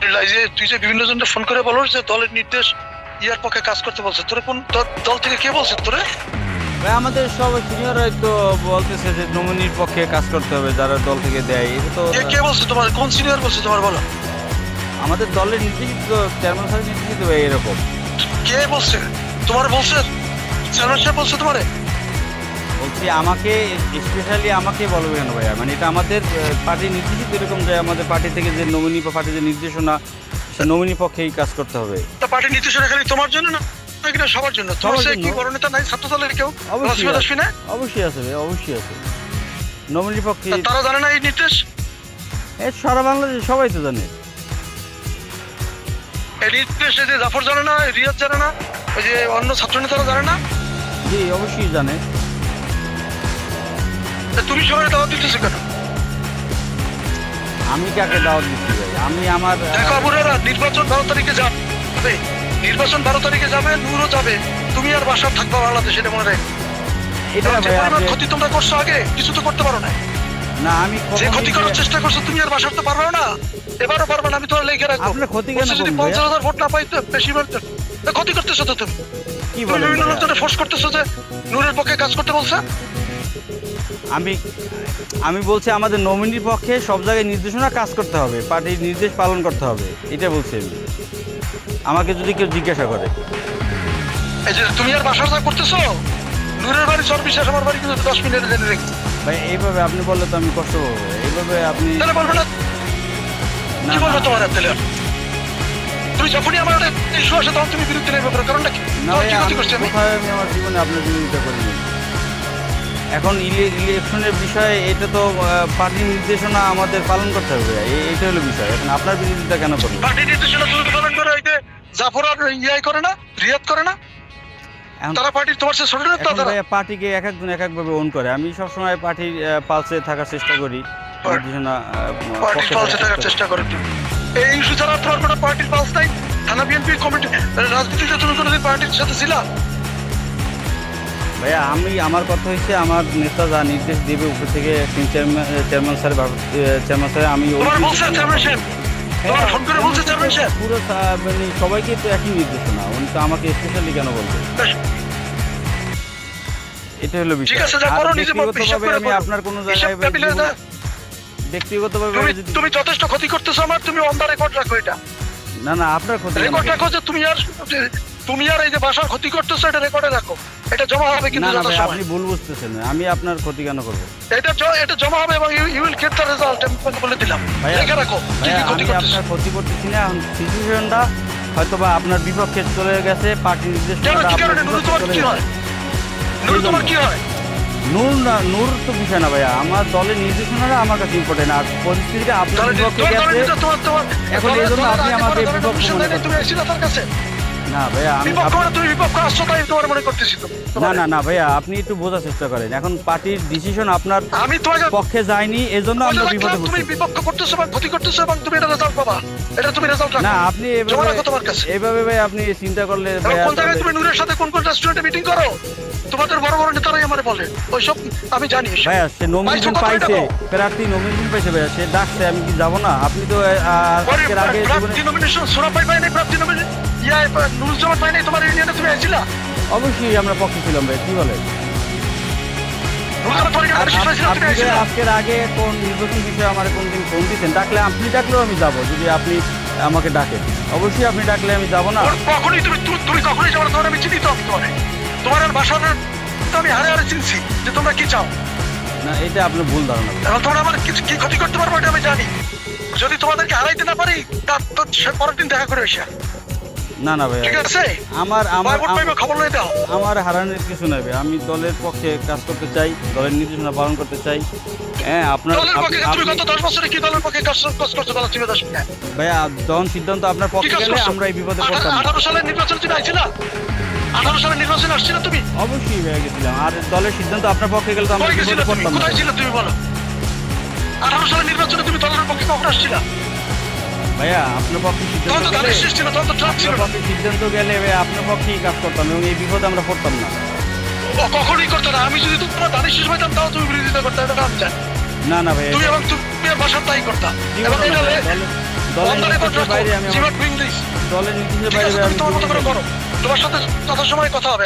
এই যে তুই যে বিভিন্ন জনকে ফোন করে বলো যে দলের নির্দেশ ইয়ার পক্ষে কাজ করতে বলছে, তোরে কোন দল থেকে কে বলছে তোরে? ভাই আমাদের সব সিনিয়ররাই তো বলতেছে যে নমিনির পক্ষে কাজ করতে হবে, যারা দল থেকে দেয়। এটা তো কে বলছে তোমার? কোন সিনিয়র বলছে তোমার বলো? আমাদের দলের নির্দেশিত, চেয়ারম্যান স্যার নির্দেশিত ভাই এরকম। কে বলছে তোমার? বলছে চেয়ারম্যান সাহেব বলছে তোমারে? বলছি আমাকে, স্পেশালি আমাকে বলবে কেন ভাইয়া? মানে এটা আমাদের পার্টি নির্দেশিত এরকম যে আমাদের পার্টি থেকে যে নমিনি বা পার্টির যে নির্দেশনা, সে নমিনি পক্ষেই কাজ করতে হবে। তা পার্টির নির্দেশনা খালি তোমার জন্য না নাকি না সবার জন্য? তোমার সে কি বড় নেতা নাই ছাত্র দলের কেউ? অবশ্যই আসবি না? অবশ্যই আছে ভাই, অবশ্যই আছে নমিনির পক্ষে। তারা জানে না এই নির্দেশ? এই সারা বাংলাদেশ সবাই তো জানে এই নির্দেশ। এই যে জাফর জানে না, রিয়াজ জানে না, ওই যে অন্য ছাত্র নেতারা জানে না? জি অবশ্যই জানে। তা তুমি সবাই দাওয়াত দিতেছো কেন? আমি কাকে দাওয়াত দিচ্ছি ভাই? আমি আমার দেখো আবুরারা, নির্বাচন 12 তারিখে যাবে, নির্বাচন 12 তারিখে যাবে, নূরও যাবে, তুমি আর বাসার থাকবা বাংলাদেশে, এটা মনে রাখো। এটা যে ভাই পরিমাণ ক্ষতি তোমরা করছো আগে, কিছু তো করতে পারো না। না আমি যে ক্ষতি করার চেষ্টা করছো তুমি আর বাসার তো পারবে না, এবারও পারবে না। আমি তো লিখে রাখবো। আপনার ক্ষতি কেন যদি করবো ভাইয়া? 50,000 ভোট না পাই তো বেশি ক্ষতি করতেছো তো তুমি। কি তুমি বলেন বিভিন্ন ভাইয়া? লোকজনে ফোর্স করতেছো যে নূরের পক্ষে কাজ করতে বলছে। আমি বলছি আমাদের নমিনির পক্ষে সব জায়গায় নির্দেশনা কাজ করতে হবে, পার্টির নির্দেশ পালন করতে হবে, এটা বলছি আমি। আমাকে যদি কেউ জিজ্ঞাসা করে এই যে তুমি আর বাসার যা করতেছো, নূরের বাড়ি সর্বশেষ, আমার বাড়ি কিন্তু 10 মিনিটে জেনে রেখে। ভাই এইভাবে আপনি বললে তো আমি কষ্ট পাবো। এইভাবে আপনি তাহলে বলবে না? না কি বলবো না তোমার তাহলে? তুমি যখনই আমার ইস্যু আসে তখন তুমি বিরুদ্ধে নেবে, কারণটা কি? না তোমার ভাই, কি ক্ষতি আমি করছি আমি? কোথায় আমি আমার জীবনে আপনার বিরোধিতা করিনি। এখন ইলেকশনের বিষয়ে এটা তো পার্টির নির্দেশনা আমাদের পালন করতে হবে ভাইয়া। এইটা হলো বিষয়। এখন আপনার বিরোধিতা কেন করবো? পার্টি নির্দেশনা তুমি পালন করে, এই যে জাফর আর ইয়াই করে না, রিয়াদ করে না, এখন তারা পার্টির তোমার সে ছোট নেতা এখন তারা। ভাইয়া পার্টিকে এক একজন এক একভাবে ওন করে। আমি সবসময় পার্টির পালসে থাকার চেষ্টা করি, নির্দেশনা পার্টির পক্ষে পালসে থাকার চেষ্টা করে তুমি। এই ইস্যু ছাড়া তোমার কোনো পার্টির পালস নাই? থানা বিএনপি কমিটি রাজনীতিতে তুমি কোনোদিন পার্টির সাথে ছিলা? ভাইয়া আমার কথা হচ্ছে আমার নেতা যা নির্দেশ দেবে উপর থেকে চেয়ারম্যান স্যার, আমি ওই তোমার বলছে চেয়ারম্যান সাহেব? তোমার ফোন করে বলছে চেয়ারম্যান সাহেব? পুরো মানে সবাইকে তো একই নির্দেশনা, উনি তো আমাকে স্পেশালি কেন বলবে? এটা হলো ঠিক বিষয়। আছে, যা আর করো নিজে হিসাব ব্যক্তিগতভাবে করে আমি করো। আপনার কোনো হিসাব জায়গায় টেবিলে দাও। ব্যক্তিগতভাবে তুমি যদি তুমি যথেষ্ট ক্ষতি করতেছো আমার, তুমি অন দা রেকর্ড রাখো এটা। না না আপনার ক্ষতি কেন রেকর্ড করবো? রাখো যে তুমি আর এই যে বাসার ক্ষতি করতেছো, এটা রেকর্ডে রাখো। এটা জমা হবে কিন্তু না না ভাই, যথাসময়ে। আপনি ভুল বুঝতেছেন। আমি আপনার ক্ষতি কেন করবো? এটা জমা হবে এবং you will get the result. আমি তোমাকে বলে দিলাম, ভাইয়া, রেখে রাখো কি ভাইয়া, কি ক্ষতি আমি করতেছো। আপনার ক্ষতি করতেছি না। এখন সিচুয়েশনটা হয়তো বা আপনার বিপক্ষে চলে গেছে, পার্টি কেন নির্দেশনাটা কি আপনার কারণে? নুরু বিপক্ষে তোমার চলে কি গেছে। হয়? নুরু তোমার কি হয়? নূর তো বিষয় না ভাইয়া, আমার দলের নির্দেশনাটা আমার কাছে ইম্পর্টেন্ট। আর পরিস্থিতিটা আপনার বিপক্ষে গেছে, এখন এই জন্য আপনি আমাকে বিপক্ষ মনে করছেন। তুমি এসেছিলে তার কাছে? না ভাইয়া বিপক্ষ মানে তুমি বিপক্ষ আসছো তাই তোমার মনে করতেছি তো। না না না ভাইয়া, আপনি একটু বোঝার চেষ্টা করেন। এখন পার্টির ডিসিশন আপনার আমি তোমাকে পক্ষে যায়নি, এজন্য আমরা বিপদে তুমি পড়ছি। বিপক্ষ করতেছো এবং ক্ষতি করতেছো এবং তুমি এটা রেজাল্ট পাবা। এটা তুমি রেজাল্ট রাখো। না আপনি জমা রাখো তোমার কাছে। এভাবে ভাই আপনি চিন্তা করলে এবং ভাইয়া, কোন জায়গায় তুমি নূরের সাথে কোন রেস্টুরেন্টে মিটিং করো, তোমাদের বড় বড় নেতারাই আমার বলে ওইসব আমি জানি। ভাইয়া সে নমিনেশন পাইছে, প্রার্থী নমিনেশন পাইছে ভাইয়া, সে ডাকছে, আমি কি যাবো না? আপনি তো আজকের আগে প্রার্থী নমিনেশন সোনা পাই নাই, প্রার্থী নমিনেশন নুরুল জামান পাই নাই, তোমার ইউনিয়নে তুমি আইছিলা? অবশ্যই আমরা পক্ষে ছিলাম ভাই, কি বলে? নুরুল জামান তোমার ইউনিয়নে বিশেষ পাইছিলা, তুমি আপনি যে আইছিলা? আজকের আগে কোন নির্বাচন বিষয়ে আমার কোনদিন ফোন দিচ্ছেন, ডাকলে আপনি ডাকলেও আমি যাবো, যদি আপনি আমাকে ডাকেন। অবশ্যই আপনি ডাকলে আমি যাবো না। কখনোই তুমি কখনোই যাবো না, তোমার আমি চিনি তো। আমি তোমার আর বাসার তো আমি হারে হারে চিনছি যে তোমরা কি চাও। না এটা আপনার ভুল ধারণা। এখন তোমরা আমার কিছু কি ক্ষতি করতে পারবো এটা আমি জানি। যদি তোমাদেরকে হারাইতে না পারি তার তো পরের দিন দেখা করে এসে, না না ভাই, ঠিক আছে? আমার আমার ভোট পাইবে, খবর লই দাও। আমার হারানোর কিছু নেই ভাই। আমি দলের পক্ষে কাজ করতে চাই, দলের নির্দেশনা পালন করতে চাই। হ্যাঁ আপনার দলের পক্ষে তুমি গত 10 বছরে কি দলের পক্ষে কাজ করছো বলো তুমি? 10 মিনিট ভাইয়া, যখন সিদ্ধান্ত আপনার কি পক্ষে কাজ গেলে করছো? আমরা এই বিপদে পড়তাম না। 18 সালের নির্বাচন তুমি আইছিলা? 18 সালের নির্বাচন আসছিল তুমি? অবশ্যই ভাইয়া গেছিলাম। আর দলের সিদ্ধান্ত আপনার পক্ষে গেলে তো আমরা কই গেছিলে বিপদে তুমি? পড়তাম না। কোথায় ছিলে তুমি বলো? 18 সালের নির্বাচনে তুমি দলের পক্ষে কখন আসছিলা? ভাইয়া আপনার পক্ষে তখন সিদ্ধান্ত তো গেলে, দাঁড়িয়ে শেষ ছিল, তখন তো ট্রাক ছিল আপনার না। পক্ষে সিদ্ধান্ত গেলে ভাইয়া আপনার পক্ষেই কাজ করতাম এবং এই বিপদে আমরা পড়তাম না। ও কখনোই করতে না। আমি যদি তোমার দাঁড়িয়ে শেষ হইতাম তাও তুমি বিরোধিতা করতে, এটা আমি জানি। না না ভাইয়া, তুমি এবং তুমি বাসার তাই করতা। কি এবং বলেন এটা ভাইয়া? দলের অন দ্য রেকর্ড নির্দেশের রাখো বাইরে আমি জিমাট ডুইং দিস দলের নির্দেশের ঠিক বাইরে আছে ভাই তুমি আমি তোমার মতো কোনো করে কিছু করো তোমার সাথে যথাসময়ে কথা হবে